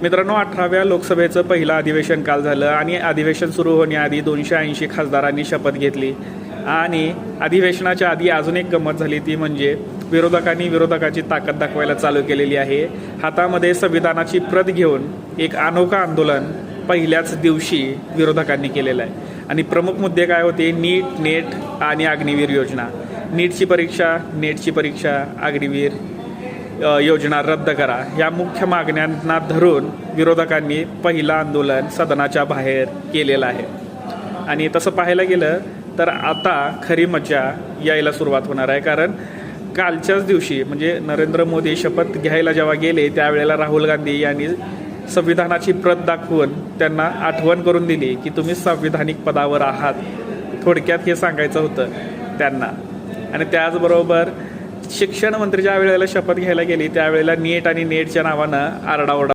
मित्रांनो, 18व्या लोकसभेचं पहिलं अधिवेशन काल झालं आणि अधिवेशन सुरू होण्याआधी 280 खासदारांनी शपथ घेतली. आणि अधिवेशनाच्या आधी अजून एक गंमत झाली, ती म्हणजे विरोधकांनी विरोधकाची ताकद दाखवायला चालू केलेली आहे. हातामध्ये संविधानाची प्रत घेऊन एक अनोखं आंदोलन पहिल्याच दिवशी विरोधकांनी केलेलं आहे. आणि प्रमुख मुद्दे काय होते? नीट, नेट आणि अग्निवीर योजना. नीटची परीक्षा, नेटची परीक्षा, अग्निवीर योजना रद्द करा, या मुख्य मागण्यांना धरून विरोधकांनी पहिलं आंदोलन सदनाच्या बाहेर केलेलं आहे. आणि तसं पाहायला गेलं तर आता खरी मजा यायला सुरुवात होणार आहे. कारण कालच्याच दिवशी म्हणजे नरेंद्र मोदी शपथ घ्यायला जेव्हा गेले त्यावेळेला राहुल गांधी यांनी संविधानाची प्रत दाखवून त्यांना आठवण करून दिली की तुम्ही संविधानिक पदावर आहात. थोडक्यात हे सांगायचं होतं त्यांना. आणि त्याचबरोबर शिक्षण मंत्री ज्या वेळेला शपथ घ्यायला गेली त्यावेळेला नीट आणि नेटच्या नावानं आरडाओरडा